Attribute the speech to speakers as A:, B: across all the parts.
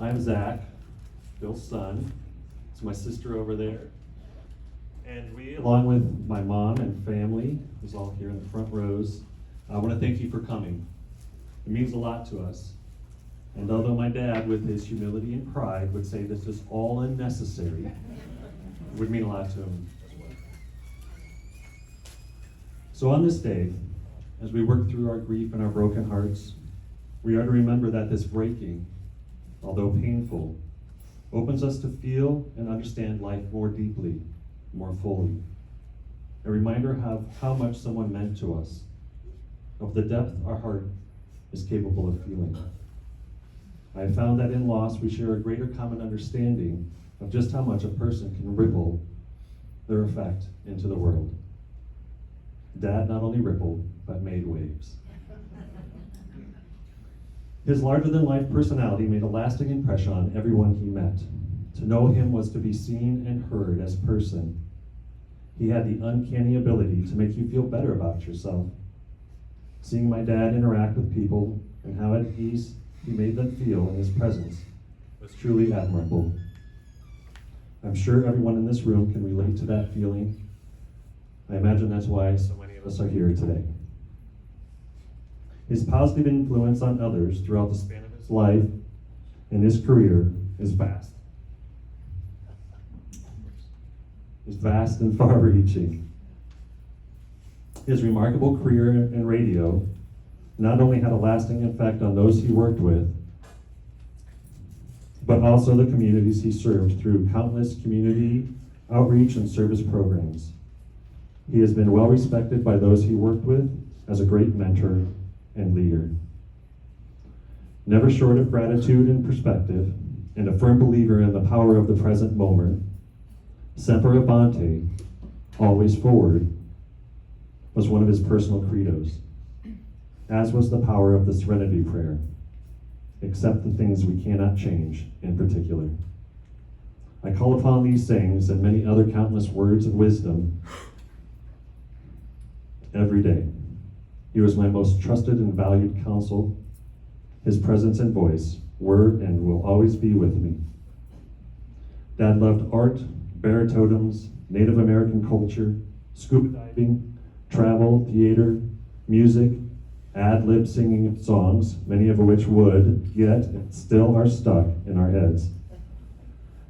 A: I'm Zach, Phil's son. It's my sister over there. And we, along with my mom and family, who's all here in the front rows, I want to thank you for coming. It means a lot to us. And although my dad, with his humility and pride, would say this is all unnecessary, it would mean a lot to him as well. So on this day, as we work through our grief and our broken hearts, we are to remember that this breaking, although painful, opens us to feel and understand life more deeply, more fully. A reminder of how much someone meant to us, of the depth our heart is capable of feeling. I have found that in loss we share a greater common understanding of just how much a person can ripple their effect into the world. Dad not only rippled, but made waves. His larger-than-life personality made a lasting impression on everyone he met. To know him was to be seen and heard as a person. He had the uncanny ability to make you feel better about yourself. Seeing my dad interact with people and how at ease he made them feel in his presence was truly admirable. I'm sure everyone in this room can relate to that feeling. I imagine that's why so many of us are here today. His positive influence on others throughout the span of his life and his career is vast. Is vast and far-reaching. His remarkable career in radio not only had a lasting effect on those he worked with, but also the communities he served through countless community outreach and service programs. He has been well respected by those he worked with as a great mentor and leader. Never short of gratitude and perspective, and a firm believer in the power of the present moment, Semper Abante, always forward, was one of his personal credos, as was the power of the Serenity Prayer, accept the things we cannot change in particular. I call upon these things and many other countless words of wisdom every day. He was my most trusted and valued counsel. His presence and voice were and will always be with me. Dad loved art, bear totems, Native American culture, scuba diving, travel, theater, music, ad-lib singing of songs, many of which would, yet still are stuck in our heads.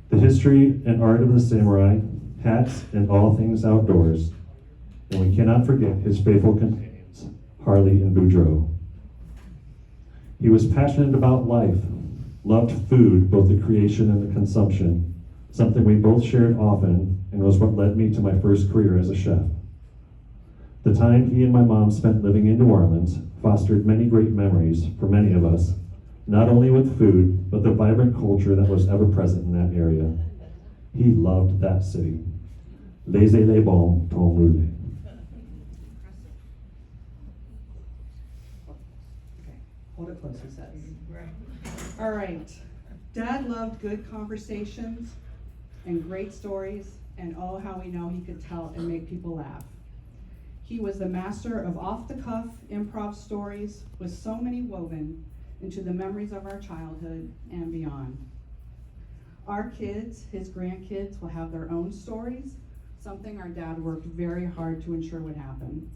A: The history and art of the samurai, hats, and all things outdoors. And we cannot forget his faithful companions, Harley and Boudreaux. He was passionate about life, loved food, both the creation and the consumption, something we both shared often and was what led me to my first career as a chef. The time he and my mom spent living in New Orleans fostered many great memories for many of us, not only with food, but the vibrant culture that was ever present in that area. He loved that city. Laissez les bons temps rouler.
B: Okay, hold it close, he says. All right. Dad loved good conversations and great stories, and oh, how we know he could tell and make people laugh. He was the master of off-the-cuff improv stories with so many woven into the memories of our childhood and beyond. Our kids, his grandkids, will have their own stories, something our dad worked very hard to ensure would happen.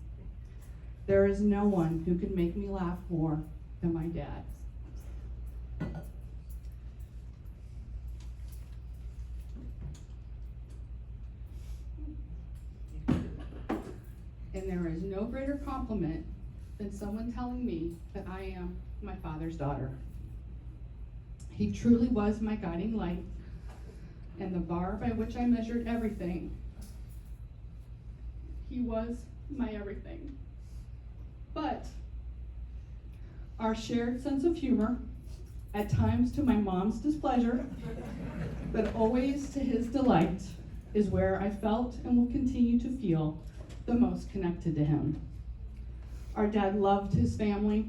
B: There is no one who can make me laugh more than my dad. And there is no greater compliment than someone telling me that I am my father's daughter. He truly was my guiding light and the bar by which I measured everything. He was my everything. But our shared sense of humor, at times to my mom's displeasure, but always to his delight, is where I felt and will continue to feel the most connected to him. Our dad loved his family,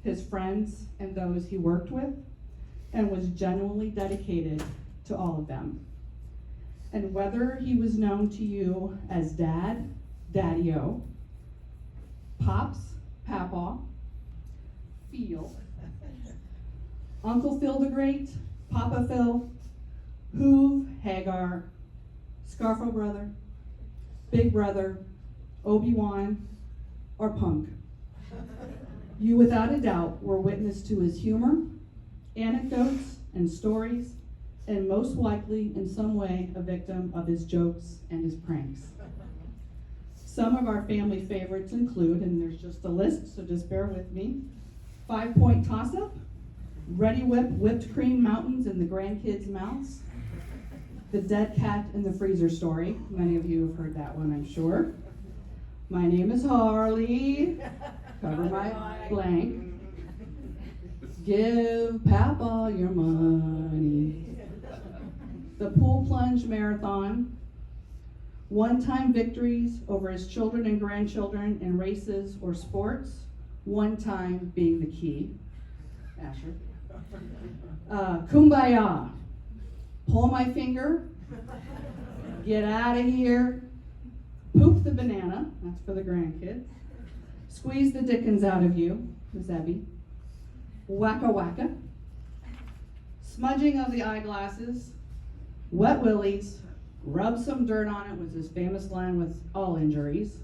B: his friends, and those he worked with, and was genuinely dedicated to all of them. And whether he was known to you as Dad, Daddy-O, Pops, Papa, Phil, Uncle Phil the Great, Papa Phil, Hoove, Hagar, Scarfo Brother, Big Brother, Obi-Wan, or Punk. You without a doubt were witness to his humor, anecdotes, and stories, and most likely in some way a victim of his jokes and his pranks. Some of our family favorites include, and there's just a list, so just bear with me, 5-point toss-up, Ready Whip whipped cream mountains in the grandkids' mouths, the dead cat in the freezer story. Many of you have heard that one, I'm sure. My name is Harley, cover my blank. Give Papa your money. The pool plunge marathon, one-time victories over his children and grandchildren in races or sports, one time being the key. Asher. Kumbaya, pull my finger, get out of here, poop the banana, that's for the grandkids, squeeze the dickens out of you, Zebby, wacka wacka, smudging of the eyeglasses, wet willies, rub some dirt on it was his famous line with all injuries,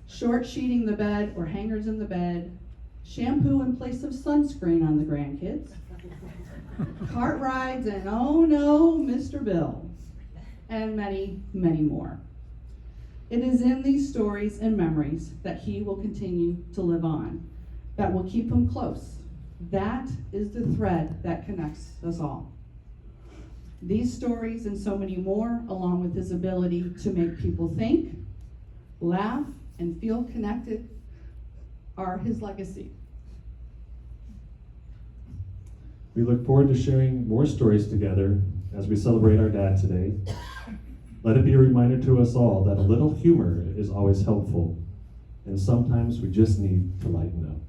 B: short sheeting the bed or hangers in the bed, shampoo in place of sunscreen on the grandkids, cart rides, and oh no, Mr. Bill, and many, many more. It is in these stories and memories that he will continue to live on, that will keep him close. That is the thread that connects us all. These stories and so many more, along with his ability to make people think, laugh, and feel connected, are his legacy.
A: We look forward to sharing more stories together as we celebrate our dad today. Let it be a reminder to us all that a little humor is always helpful, and sometimes we just need to lighten up.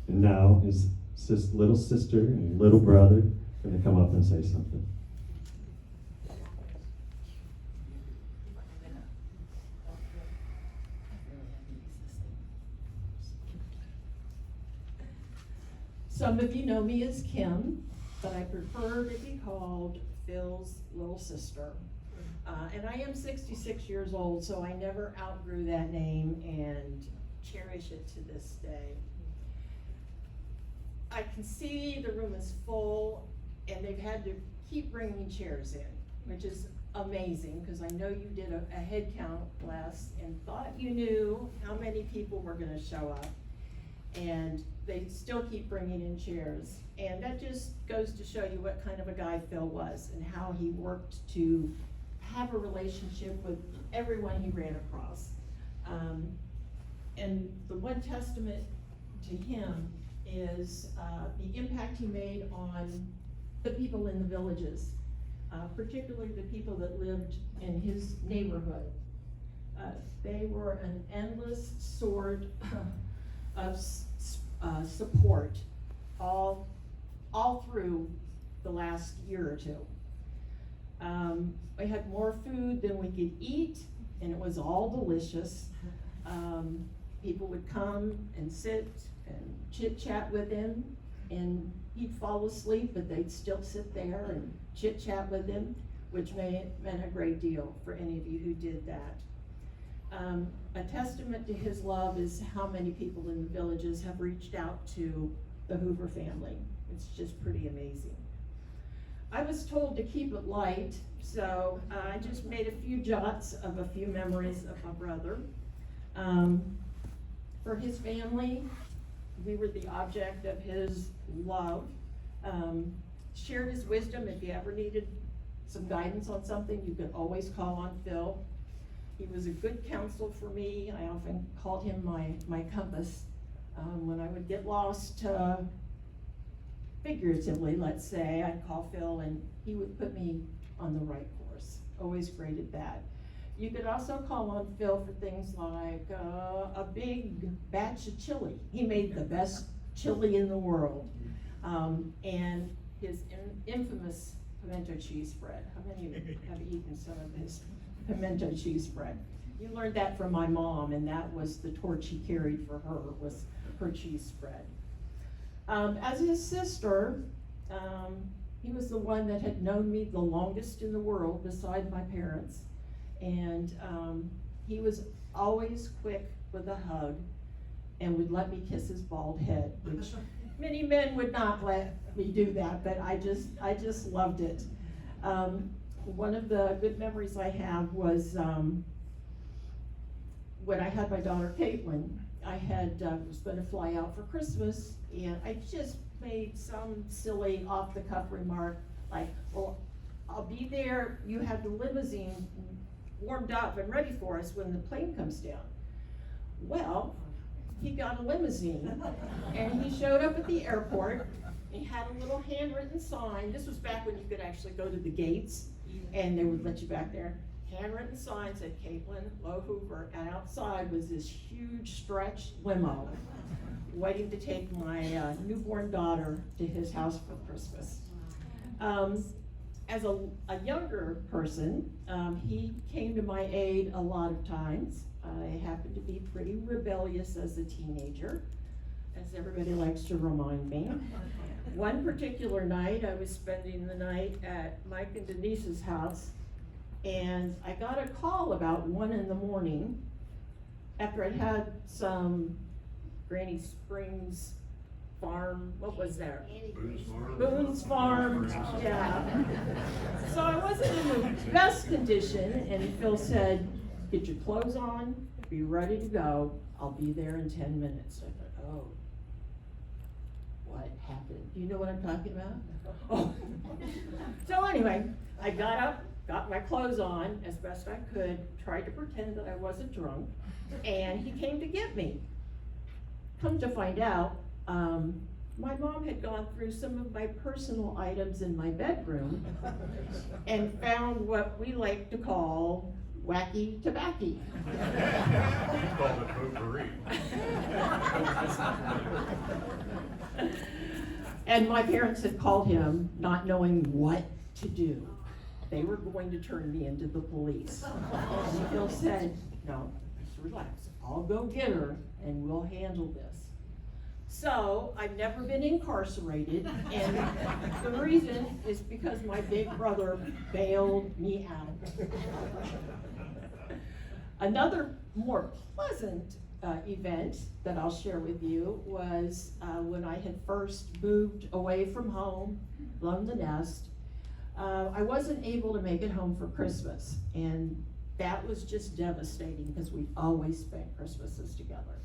A: And now his little sister and little brother are going to come up and say something.
C: Some of you know me as Kim, but I prefer to be called Phil's little sister. And I am 66 years old, so I never outgrew that name and cherish it to this day. I can see the room is full, and they've had to keep bringing chairs in, which is amazing, because I know you did a head count last and thought you knew how many people were going to show up. And they still keep bringing in chairs. And that just goes to show you what kind of a guy Phil was and how he worked to have a relationship with everyone he ran across. And the one testament to him is the impact he made on the people in the villages, particularly the people that lived in his neighborhood. They were an endless sword of support all through the last year or two. We had more food than we could eat, and it was all delicious. People would come and sit and chit-chat with him, and he'd fall asleep, but they'd still sit there and chit-chat with him, which meant a great deal for any of you who did that. A testament to his love is how many people in the villages have reached out to the Hoover family. It's just pretty amazing. I was told to keep it light, so I just made a few jots of a few memories of my brother. For his family, we were the object of his love. Shared his wisdom. If you ever needed some guidance on something, you could always call on Phil. He was a good counsel for me. I often called him my compass. When I would get lost, figuratively, let's say, I'd call Phil and he would put me on the right course. Always great at that. You could also call on Phil for things like a big batch of chili. He made the best chili in the world. And his infamous pimento cheese spread. How many of you have eaten some of his pimento cheese spread? You learned that from my mom, and that was the torch he carried for her, was her cheese spread. As his sister, He was the one that had known me the longest in the world beside my parents. And he was always quick with a hug and would let me kiss his bald head, which many men would not let me do that, but I just loved it. One of the good memories I have was when I had my daughter Caitlin. I was going to fly out for Christmas, and I just made some silly off-the-cuff remark like, well, I'll be there, you have the limousine warmed up and ready for us when the plane comes down. Well, he got a limousine, and he showed up at the airport. He had a little handwritten sign. This was back when you could actually go to the gates, and they would let you back there. Handwritten sign said Caitlin Phil Hoover, and outside was this huge stretch limo waiting to take my newborn daughter to his house for Christmas. As a younger person, he came to my aid a lot of times. I happened to be pretty rebellious as a teenager, as everybody likes to remind me. One particular night, I was spending the night at Mike and Denise's house, and I got a call about 1 a.m. after I had some Granny Springs farm, what was there? Boone's Farm, yeah. So I wasn't in the best condition, and Phil said, get your clothes on, be ready to go, I'll be there in 10 minutes. I thought, oh, what happened? Do you know what I'm talking about? Oh. So anyway, I got up, got my clothes on as best I could, tried to pretend that I wasn't drunk, and he came to get me. Come to find out, my mom had gone through some of my personal items in my bedroom and found what we like to call wacky tobacco.
D: He called it potpourri.
C: And my parents had called him not knowing what to do. They were going to turn me into the police. And Phil said, no, just relax. I'll go get her and we'll handle this. So I've never been incarcerated, and the reason is because my big brother bailed me out. Another more pleasant event that I'll share with you was when I had first moved away from home, blown the nest. I wasn't able to make it home for Christmas, and that was just devastating because we always spent Christmases together.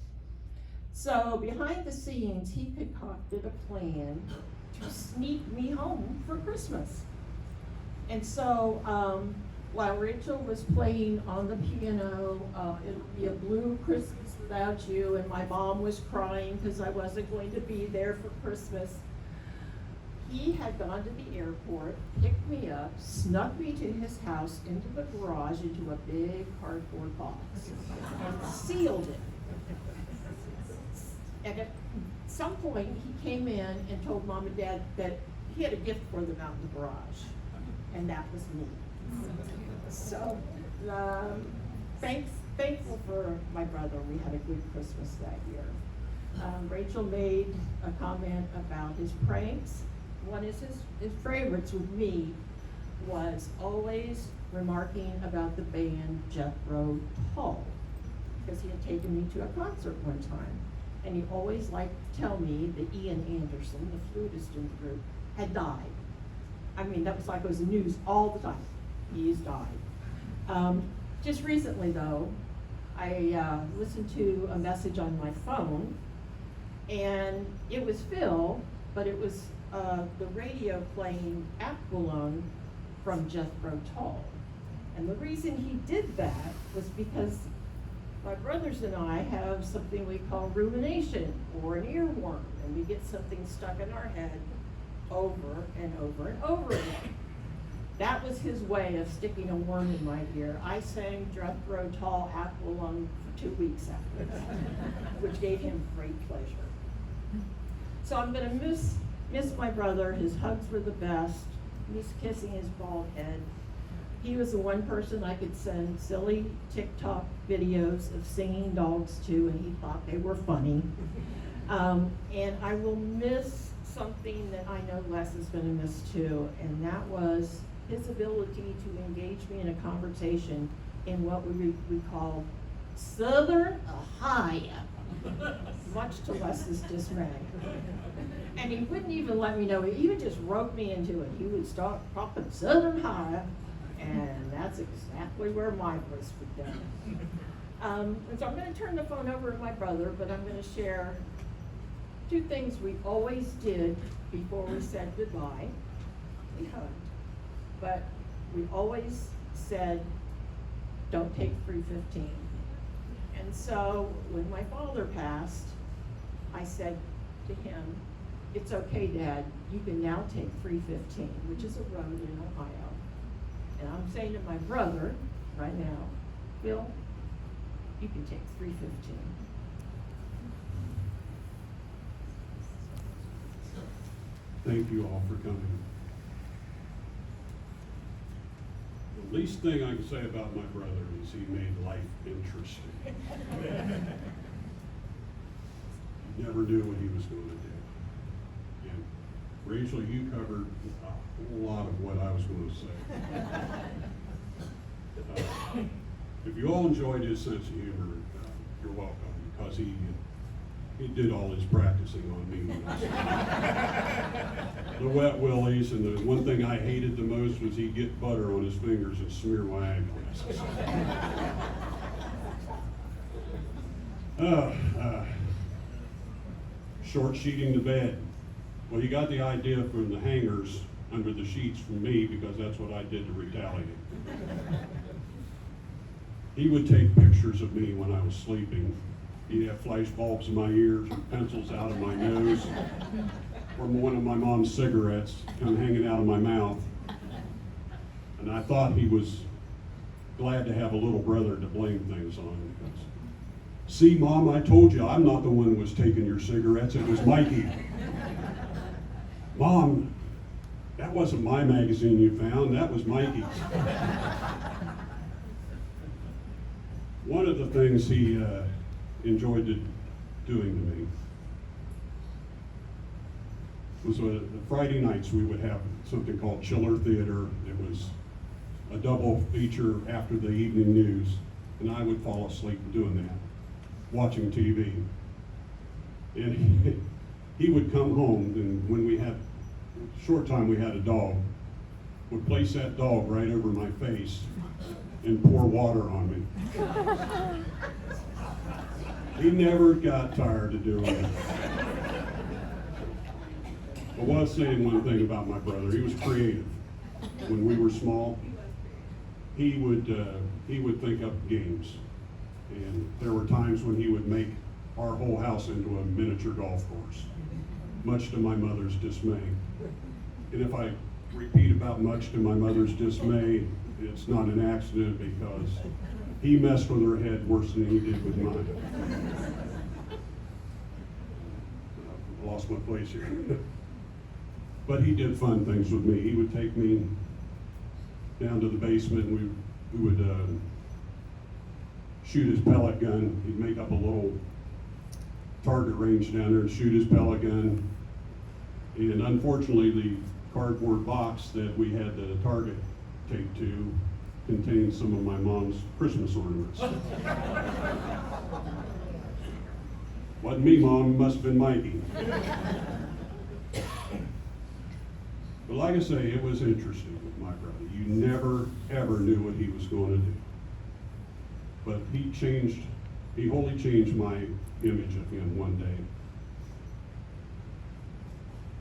C: So behind the scenes, he concocted a plan to sneak me home for Christmas. And so while Rachel was playing on the piano, it would be a blue Christmas without you, and my mom was crying because I wasn't going to be there for Christmas. He had gone to the airport, picked me up, snuck me to his house into the garage into a big cardboard box, and sealed it. And at some point, he came in and told Mom and Dad that he had a gift for them out in the garage, and that was me. So, thankful for my brother. We had a good Christmas that year. Rachel made a comment about his pranks. One of his favorites with me was always remarking about the band Jethro Tull, because he had taken me to a concert one time. And he always liked to tell me that Ian Anderson, the flutist in the group, had died. I mean, that was like it was news all the time. He's died. Just recently, though, I listened to a message on my phone, and it was Phil, but it was the radio playing Aqualung from Jethro Tull. And the reason he did that was because my brothers and I have something we call rumination, or an earworm, and we get something stuck in our head over and over and over again. That was his way of sticking a worm in my ear. I sang Jethro Tull Aqualung for 2 weeks after that, which gave him great pleasure. So I'm gonna miss my brother. His hugs were the best. Miss kissing his bald head. He was the one person I could send silly TikTok videos of singing dogs to, and he thought they were funny. And I will miss something that I know Les is gonna miss too, and that was his ability to engage me in a conversation in what we call Southern Ohio, much to Les's dismay. And he wouldn't even let me know, he would just rope me into it. He would start talking Southern Ohio, and that's exactly where my voice would go. And so I'm gonna turn the phone over to my brother, but I'm gonna share two things we always did before we said goodbye. We hugged, but we always said, don't take 315. And so when my father passed, I said to him, it's okay, Dad, you can now take 315, which is a road in Ohio. And I'm saying to my brother right now, Phil, you can take 315.
E: Thank you all for coming. The least thing I can say about my brother is he made life interesting. You never knew what he was going to do. And Rachel, you covered a whole lot of what I was going to say. If you all enjoyed his sense of humor, you're welcome, because he did all his practicing on me. The wet willies, and the one thing I hated the most was he'd get butter on his fingers and smear my eyeglasses. Short sheeting the bed. Well, he got the idea from the hangers under the sheets from me, because that's what I did to retaliate. He would take pictures of me when I was sleeping. He'd have flash bulbs in my ears and pencils out of my nose, or one of my mom's cigarettes come hanging out of my mouth. And I thought he was glad to have a little brother to blame things on. Because, see, Mom, I told you I'm not the one who was taking your cigarettes, it was Mikey. Mom, that wasn't my magazine you found, that was Mikey's. One of the things he enjoyed doing to me was Friday nights we would have something called Chiller Theater. It was a double feature after the evening news, and I would fall asleep doing that, watching TV. And he would come home, and when we had, short time we had a dog, would place that dog right over my face and pour water on me. He never got tired of doing it. I was saying one thing about my brother. He was creative. When we were small, he would think up games. And there were times when he would make our whole house into a miniature golf course, much to my mother's dismay. And if I repeat about much to my mother's dismay, it's not an accident, because he messed with her head worse than he did with mine. I lost my place here. But he did fun things with me. He would take me down to the basement, and we would shoot his pellet gun. He'd make up a little target range down there and shoot his pellet gun. And unfortunately, the cardboard box that we had the target taped to contained some of my mom's Christmas ornaments. Wasn't me, Mom, it must have been Mikey. But like I say, it was interesting with my brother. You never, ever knew what he was going to do. But he wholly changed my image of him one day.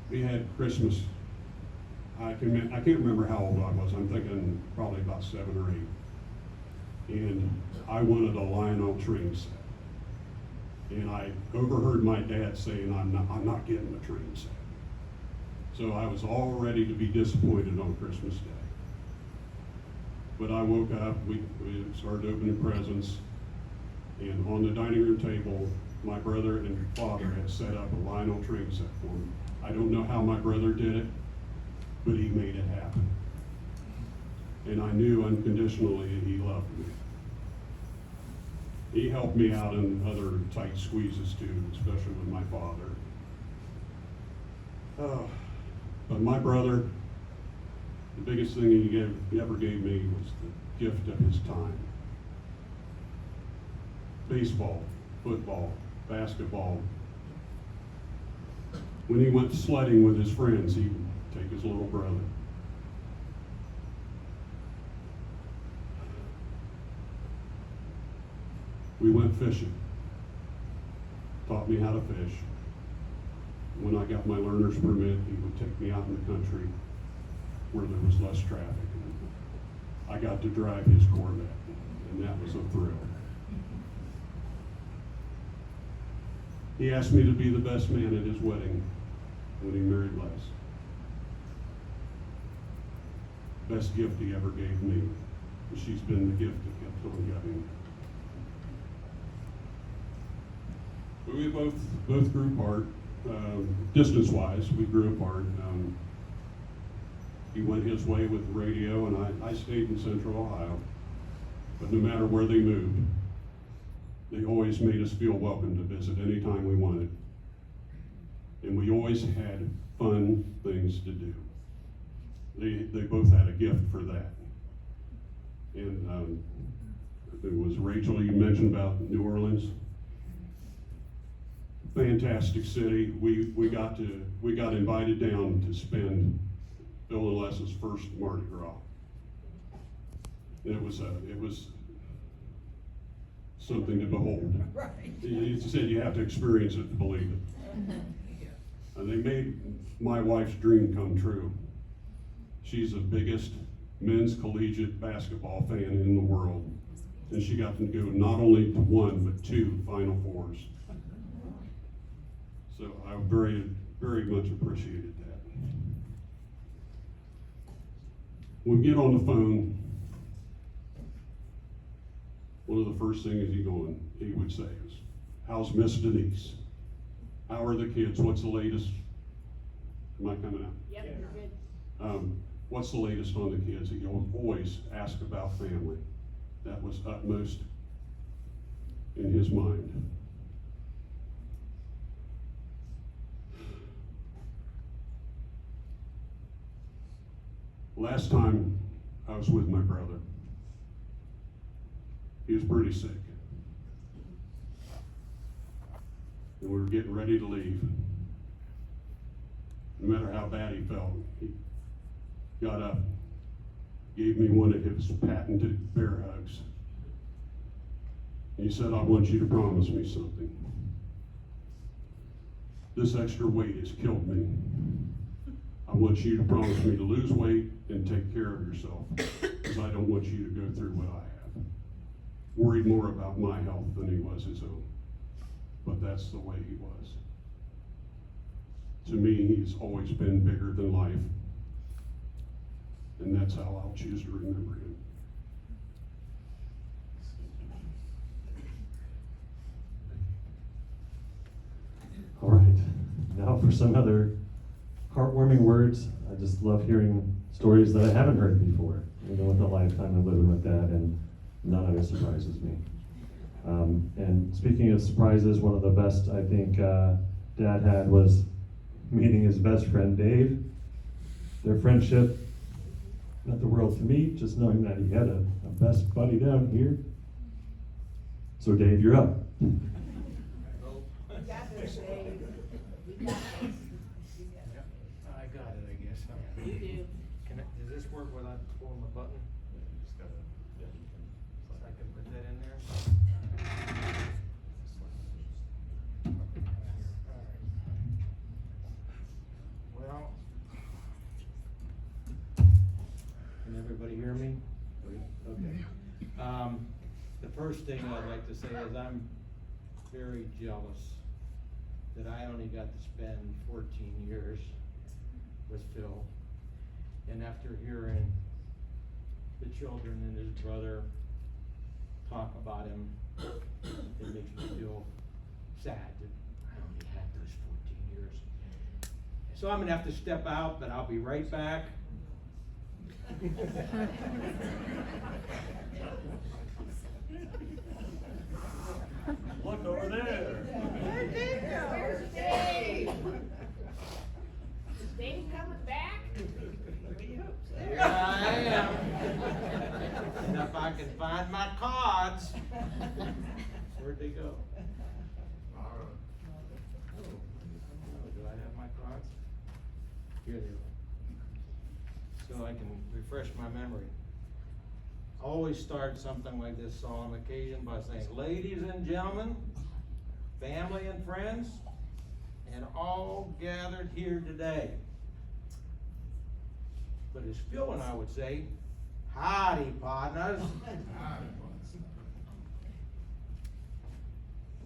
E: We had Christmas. I can't remember how old I was. I'm thinking probably about 7 or 8. And I wanted a Lionel train set. And I overheard my dad saying, I'm not getting the train set. So I was all ready to be disappointed on Christmas Day. But I woke up, we started opening presents, and on the dining room table, my brother and father had set up a Lionel train set for me. I don't know how my brother did it, but he made it happen. And I knew unconditionally he loved me. He helped me out in other tight squeezes too, especially with my father. But my brother, the biggest thing he ever gave me was the gift of his time. Baseball, football, basketball. When he went sledding with his friends, he would take his little brother. We went fishing. Taught me how to fish. When I got my learner's permit, he would take me out in the country where there was less traffic. I got to drive his Corvette, and that was a thrill. He asked me to be the best man at his wedding when he married Les. Best gift he ever gave me. She's been the gift that kept on giving. But we both grew apart. Distance-wise, we grew apart. He went his way with radio, and I stayed in Central Ohio. But no matter where they moved, they always made us feel welcome to visit anytime we wanted. And we always had fun things to do. They both had a gift for that. And there was Rachel, you mentioned about New Orleans. Fantastic city. We got invited down to spend Bill and Les's first Mardi Gras. It was something to behold.
C: Right.
E: You said you have to experience it to believe it. And they made my wife's dream come true. She's the biggest men's collegiate basketball fan in the world. And she got to go not only to one, but 2 Final Fours. So I very, very much appreciated that. When we get on the phone, one of the first things he would say is, "How's Miss Denise? How are the kids? What's the latest?" Am I coming out?
C: Yep, you're good.
E: What's the latest on the kids? He always asked about family. That was utmost in his mind. Last time I was with my brother, he was pretty sick. And we were getting ready to leave. No matter how bad he felt, he got up, gave me one of his patented bear hugs. And he said, "I want you to promise me something. This extra weight has killed me. I want you to promise me to lose weight and take care of yourself, because I don't want you to go through what I have." Worried more about my health than he was his own. But that's the way he was. To me, he's always been bigger than life. And that's how I'll choose to remember him.
A: All right, now for some other heartwarming words. I just love hearing stories that I haven't heard before, even with a lifetime of living with Dad, and none of it surprises me. And speaking of surprises, one of the best I think Dad had was meeting his best friend Dave. Their friendship meant the world to me, just knowing that he had a best buddy down here. So Dave, you're up.
F: I got it, I guess.
C: You do.
F: Does this work without pulling the button? So I can put that in there? Well, can everybody hear me? Okay. The first thing I'd like to say is I'm very jealous that I only got to spend 14 years with Phil. And after hearing the children and his brother talk about him, it makes me feel sad that I only had those 14 years. So I'm gonna have to step out, but I'll be right back.
D: Look over there.
C: Where's Dave?
F: I can find my cards. Where'd they go? Oh, do I have my cards? Here they are. So I can refresh my memory. I always start something like this solemn occasion by saying, ladies and gentlemen, family and friends, and all gathered here today. But as Phil and I would say, howdy, partners.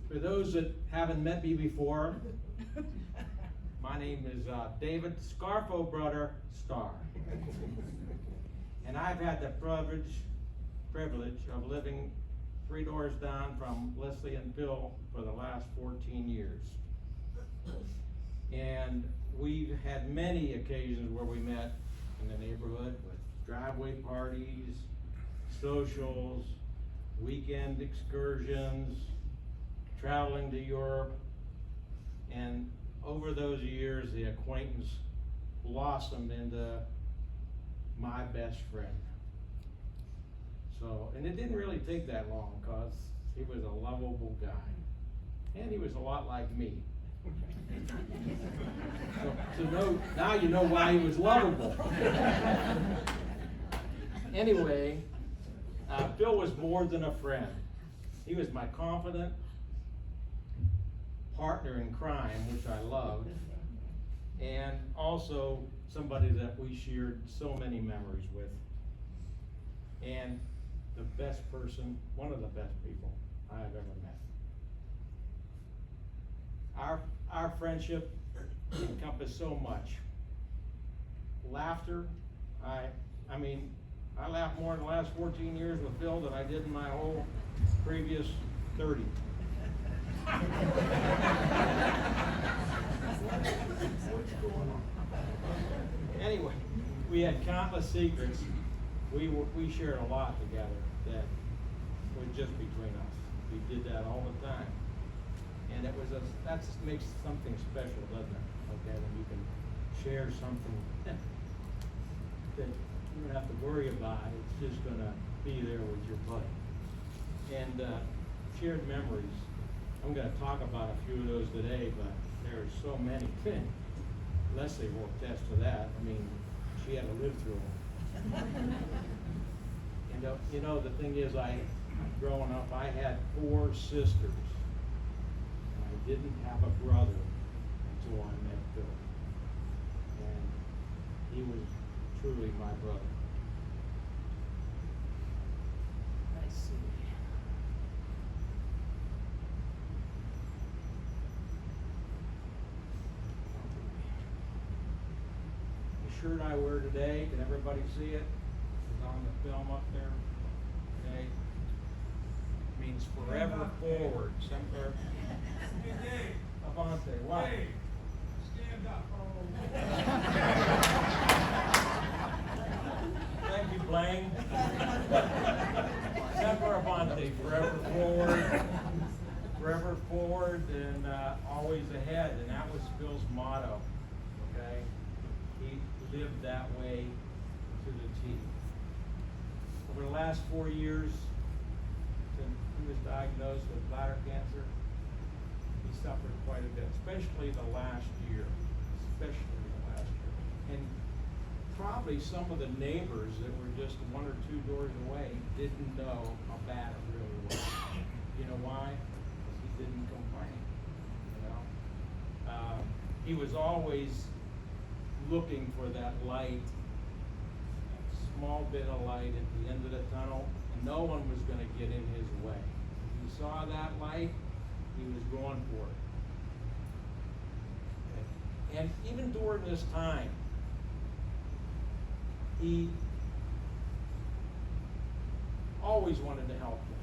F: For those that haven't met me before, my name is David Scarfo Brother Starr. And I've had the privilege of living 3 doors down from Leslie and Phil for the last 14 years. And we've had many occasions where we met in the neighborhood with driveway parties, socials, weekend excursions, traveling to Europe, and over those years the acquaintance blossomed into my best friend. So, and it didn't really take that long because he was a lovable guy, and he was a lot like me. So now you know why he was lovable. Anyway, Phil was more than a friend. He was my confidant partner in crime, which I loved, and also somebody that we shared so many memories with. And the best person, one of the best people I have ever met. Our friendship encompassed so much. Laughter, I mean, I laughed more in the last 14 years with Phil than I did in my whole previous 30. Anyway, we had countless secrets. We shared a lot together that was just between us. We did that all the time. And it was that makes something special, doesn't it? Okay, when you can share something that you don't have to worry about. It's just gonna be there with your buddy. And shared memories. I'm gonna talk about a few of those today, but there are so many. Leslie will attest to that. I mean, she had to live through them. And you know, the thing is, growing up, I had 4 sisters. I didn't have a brother until I met Phil. And he was truly my brother. Let's see. The shirt I wear today, can everybody see it? It's on the film up there. Okay. Means forever forward. Semper Avante. What?
D: Hey, stand up.
F: Thank you, Blaine. Semper Avante, forever forward, and always ahead. And that was Phil's motto. Okay, he lived that way to the T. Over the last 4 years, since he was diagnosed with bladder cancer, he suffered quite a bit, especially the last year. And probably some of the neighbors that were just 1 or 2 doors away didn't know how bad it really was. You know why? Because he didn't complain. You know, he was always looking for that light, that small bit of light at the end of the tunnel, and no one was going to get in his way. If he saw that light, he was going for it. And even during this time, he always wanted to help you.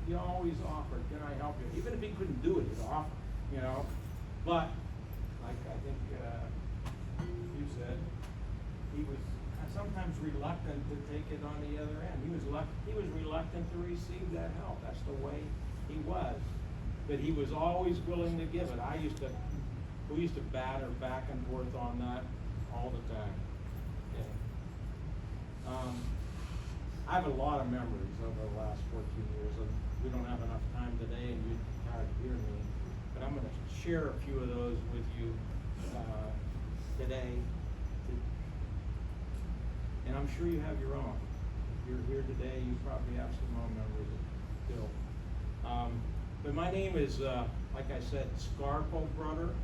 F: He always offered, can I help you? Even if he couldn't do it, he'd offer, you know. But, like I think you said, he was sometimes reluctant to take it on the other end. He was reluctant to receive that help. That's the way he was. But he was always willing to give it. We used to batter back and forth on that all the time. Yeah. I have a lot of memories over the last 14 years, and we don't have enough time today, and you're tired of hearing me, but I'm gonna share a few of those with you today. And I'm sure you have your own. If you're here today, you probably have some own memories of Phil. But my name is, like I said, Scarpo Brother.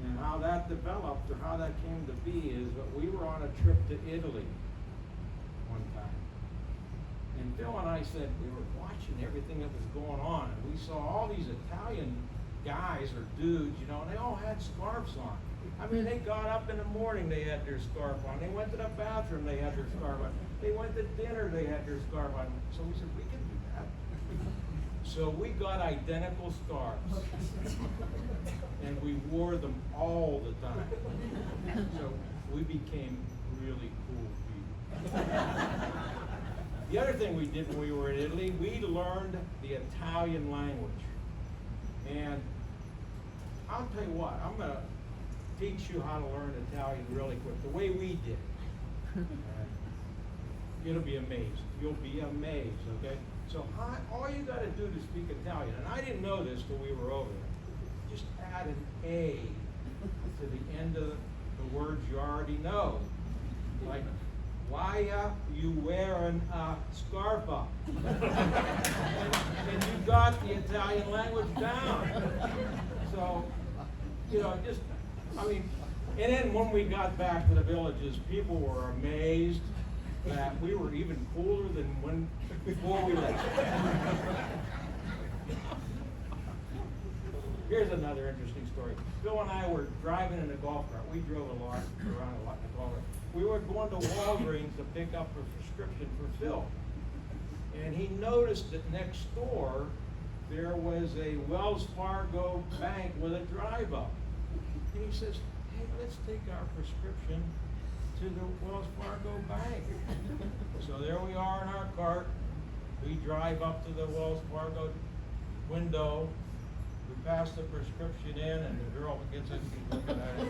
F: And how that developed, or how that came to be, is that we were on a trip to Italy one time. And Phil and I said, we were watching everything that was going on, and we saw all these Italian guys or dudes, you know, and they all had scarves on. I mean, they got up in the morning, they had their scarf on. They went to the bathroom, they had their scarf on. They went to dinner, they had their scarf on. So we said, we can do that. So we got identical scarves. And we wore them all the time. So we became really cool people. The other thing we did when we were in Italy, we learned the Italian language. And I'll tell you what, I'm gonna teach you how to learn Italian really quick, the way we did. You'll be amazed. You'll be amazed, okay? So all you gotta do to speak Italian, and I didn't know this till we were over there, just add an A to the end of the words you already know. Like, why you wearing a scarpa? And you got the Italian language down. So, you know, just, I mean, and then when we got back to the villages, people were amazed that we were even cooler than before we left. Here's another interesting story. Phil and I were driving in a golf cart. We drove a lot around a lot in a golf cart. We were going to Walgreens to pick up a prescription for Phil. And he noticed that next door there was a Wells Fargo bank with a drive up. And he says, hey, let's take our prescription to the Wells Fargo bank. So there we are in our cart. We drive up to the Wells Fargo window. We pass the prescription in, and the girl gets it, she's looking at it.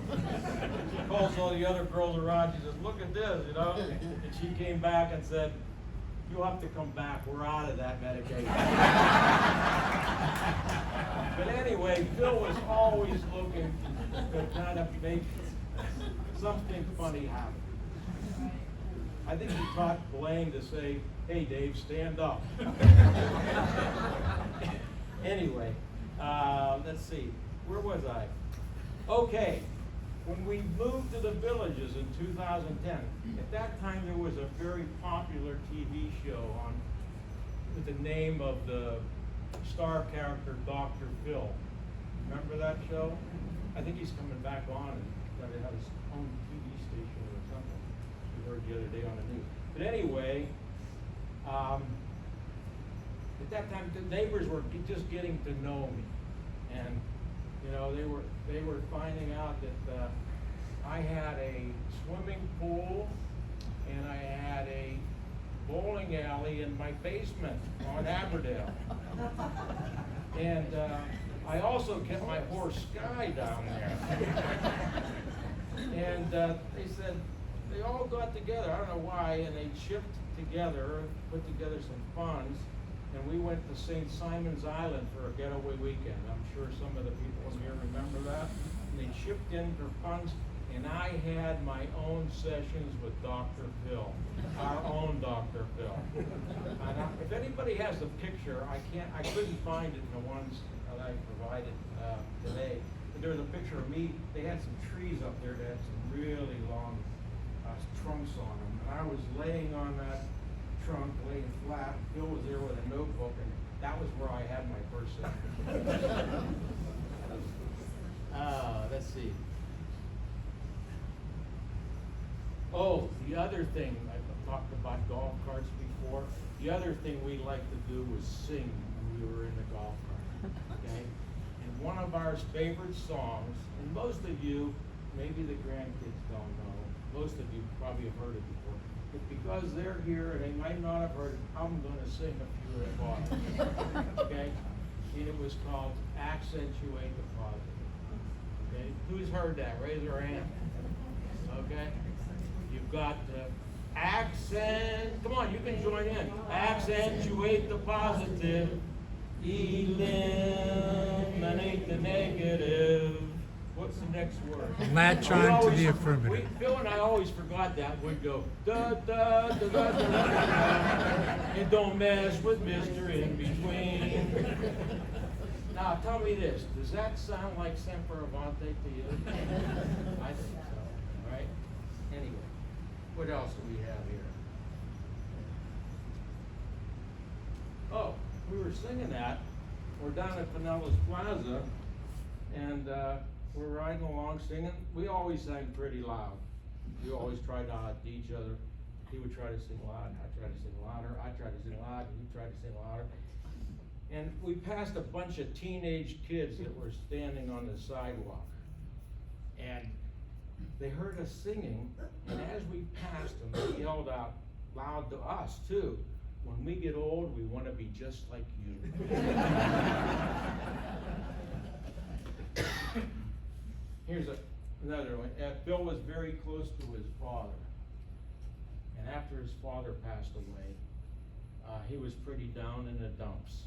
F: She calls all the other girls around, she says, look at this, you know? And she came back and said, you'll have to come back, we're out of that medication. But anyway, Phil was always looking to kind of make something funny happen. I think he taught Blaine to say, hey Dave, stand up. Anyway, let's see, where was I? Okay, when we moved to the villages in 2010, at that time there was a very popular TV show on with the name of the star character Dr. Phil. Remember that show? I think he's coming back on and going to have his own TV station or something. We heard the other day on the news. But anyway, at that time the neighbors were just getting to know me, and you know they were finding out that I had a swimming pool and I had a bowling alley in my basement on Aberdale. And I also kept my horse Sky down there. And they said, they all got together, I don't know why, and they chipped together, put together some funds, and we went to St. Simon's Island for a getaway weekend. I'm sure some of the people in here remember that. And they chipped in for funds, and I had my own sessions with Dr. Phil, our own Dr. Phil. And if anybody has the picture, I couldn't find it in the ones that I provided today. But there was a picture of me. They had some trees up there that had some really long trunks on them, and I was laying on that trunk, laying flat. Phil was there with a notebook, and that was where I had my first session. Let's see. Oh, the other thing, I've talked about golf carts before. The other thing we liked to do was sing when we were in the golf cart, okay? And one of our favorite songs, and most of you, maybe the grandkids don't know, most of you probably have heard it before, but because they're here and they might not have heard it, I'm gonna sing a few of the bars, okay? And it was called Accentuate the Positive, okay? Who's heard that? Raise your hand, okay? You've got Come on, you can join in. Accentuate the positive, eliminate the negative. What's the next word?
G: Latch on to the affirmative.
F: Phil and I always forgot that. We'd go, da, da, da, da, da, da, da. And don't mess with Mr. In Between. Now, tell me this. Does that sound like Semper Avante to you? I think so, right? Anyway, what else do we have here? Oh, we were singing that. We're down at Pinellas Plaza, and we're riding along singing. We always sang pretty loud. We always tried to outdo each other. He would try to sing loud, I tried to sing louder, I tried to sing loud, he tried to sing louder. And we passed a bunch of teenage kids that were standing on the sidewalk. And they heard us singing, and as we passed them, they yelled out loud to us too, "When we get old, we want to be just like you." Here's another one. Bill was very close to his father. And after his father passed away, he was pretty down in the dumps.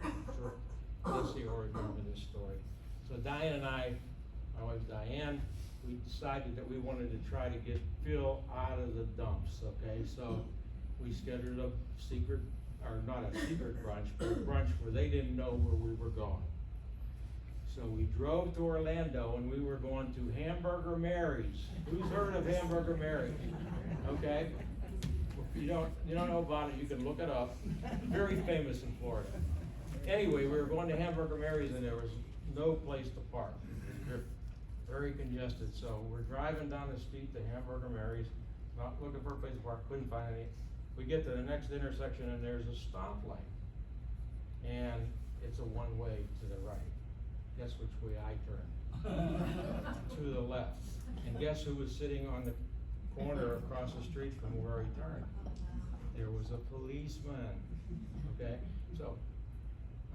F: Sure, Lissy will remember this story. So Diane and I, my wife Diane, we decided that we wanted to try to get Phil out of the dumps, okay? So we scheduled a secret, or not a secret brunch, but a brunch where they didn't know where we were going. So we drove to Orlando and we were going to Hamburger Mary's. Who's heard of Hamburger Mary's? Okay? You don't know about it, you can look it up. Very famous in Florida. Anyway, we were going to Hamburger Mary's and there was no place to park. Very congested. So we're driving down the street to Hamburger Mary's, not looking for a place to park, couldn't find any. We get to the next intersection and there's a stoplight. And it's a one-way to the right. Guess which way I turned? To the left. And guess who was sitting on the corner across the street from where he turned? There was a policeman. Okay? So,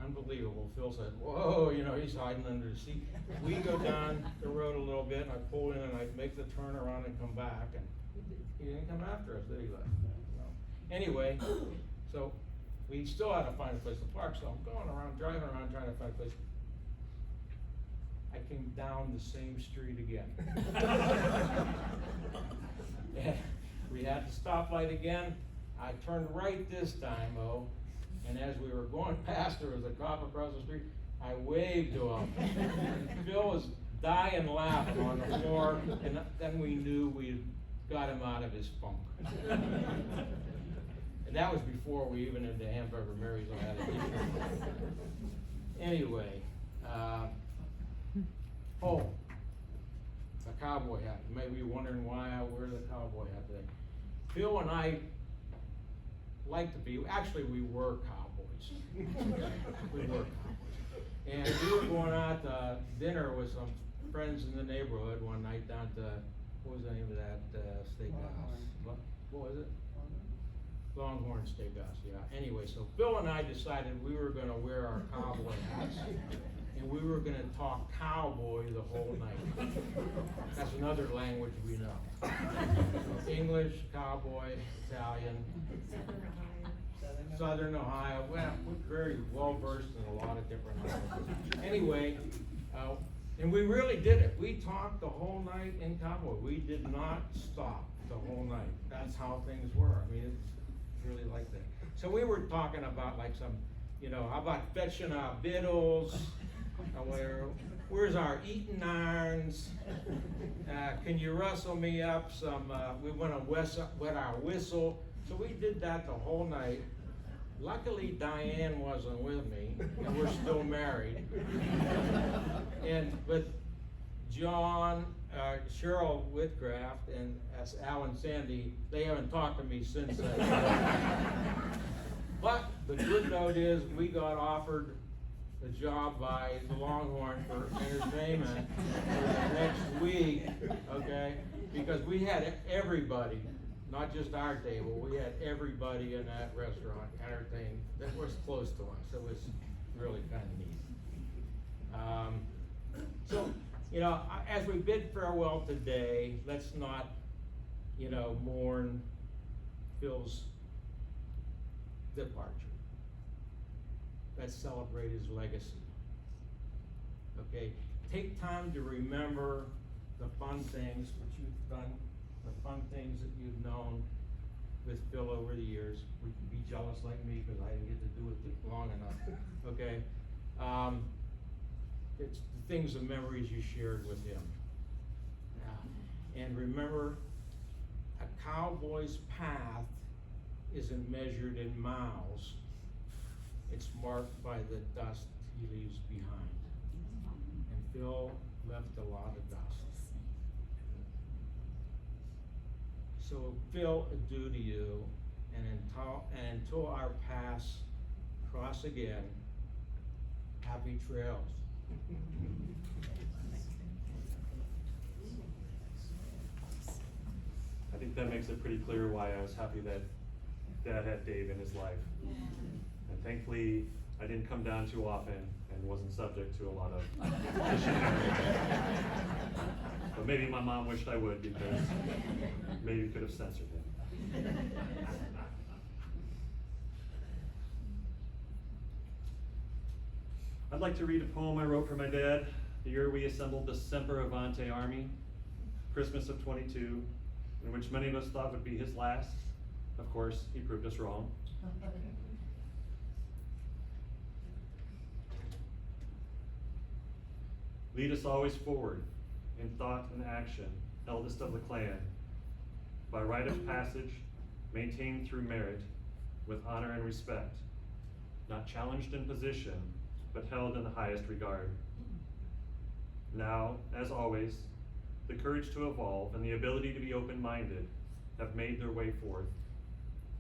F: unbelievable. Phil said, "Whoa, he's hiding under the seat." We go down the road a little bit, and I pull in, and I make the turn around and come back, and he didn't come after us, did he? Anyway, so we still had to find a place to park, so I'm going around, driving around, trying to find a place. I came down the same street again. And we had the stoplight again. I turned right this time, and as we were going past, there was a cop across the street. I waved to him. And Phil was dying laughing on the floor, and then we knew we got him out of his funk. And that was before we even into Hamburger Mary's had it. Anyway, a cowboy hat. You may be wondering why I wear the cowboy hat today. Phil and I like to be, actually we were cowboys. We were cowboys. And we were going out to dinner with some friends in the neighborhood one night down to, what was the name of that steakhouse? What was it? Longhorn Steakhouse, yeah. Anyway, so Phil and I decided we were going to wear our cowboy hats, and we were going to talk cowboy the whole night. That's another language we know. So English, cowboy, Italian, Southern Ohio. Well, we're very well versed in a lot of different languages. Anyway, and we really did it. We talked the whole night in cowboy. We did not stop the whole night. That's how things were. I mean, it's really like that. So we were talking about like some, how about fetching our victuals? Where's our eating irons? Can you rustle me up some, we want to wet our whistle. So we did that the whole night. Luckily, Diane wasn't with me, and we're still married. But John, Cheryl Whitcraft, and Al and Sandy, they haven't talked to me since then. But the good note is we got offered the job by the Longhorn for entertainment for the next week, okay? Because we had everybody, not just our table, we had everybody in that restaurant entertained that was close to us. It was really kind of neat. So, as we bid farewell today, let's not mourn Phil's departure. Let's celebrate his legacy. Okay, take time to remember the fun things that you've done, the fun things that you've known with Phil over the years. We can be jealous like me because I didn't get to do it long enough, okay? It's the things, the memories you shared with him. And remember, a cowboy's path isn't measured in miles. It's marked by the dust he leaves behind. And Phil left a lot of dust. So Phil, adieu to you, and until our paths cross again, happy trails.
A: I think that makes it pretty clear why I was happy that Dad had Dave in his life. And thankfully, I didn't come down too often and wasn't subject to a lot of But maybe my mom wished I would, because maybe could have censored him. I'd like to read a poem I wrote for my dad the year we assembled the Semper Avante Army, Christmas of 22, in which many of us thought would be his last. Of course, he proved us wrong. Lead us always forward, in thought and action, eldest of the clan, by rite of passage, maintained through merit, with honor and respect, not challenged in position, but held in the highest regard. Now, as always, the courage to evolve and the ability to be open-minded have made their way forth,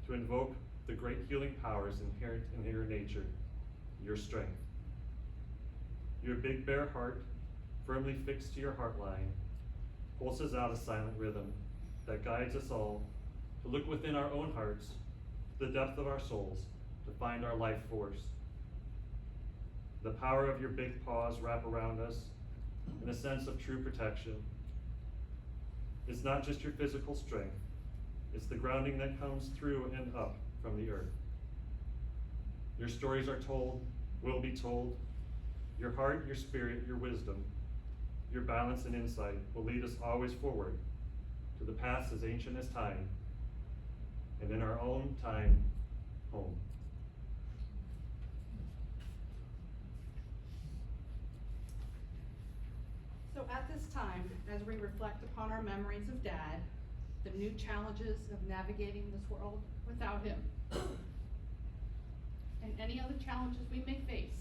A: to invoke the great healing powers inherent in your nature, your strength. Your big bare heart, firmly fixed to your heart line, pulses out a silent rhythm that guides us all to look within our own hearts, the depth of our souls, to find our life force. The power of your big paws wrap around us in a sense of true protection. It's not just your physical strength, it's the grounding that comes through and up from the earth. Your stories are told, will be told. Your heart, your spirit, your wisdom, your balance and insight will lead us always forward to the paths as ancient as time, and in our own time, home.
B: So at this time, as we reflect upon our memories of Dad, the new challenges of navigating this world without him, and any other challenges we may face,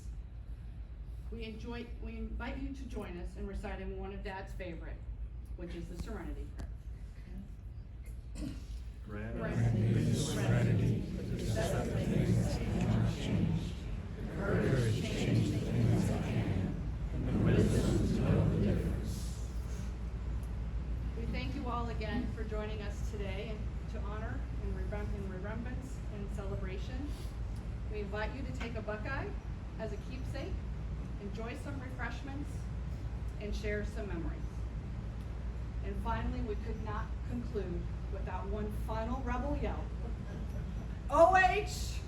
B: we invite you to join us in reciting one of Dad's favorite, which is the Serenity Prayer.
A: Grant
G: Serenity,
B: Serenity,
G: courage, change things I can, and wisdom to know the difference.
B: We thank you all again for joining us today and to honor in remembrance and celebration. We invite you to take a Buckeye as a keepsake, enjoy some refreshments, and share some memories. And finally, we could not conclude without one final rebel yell. OH!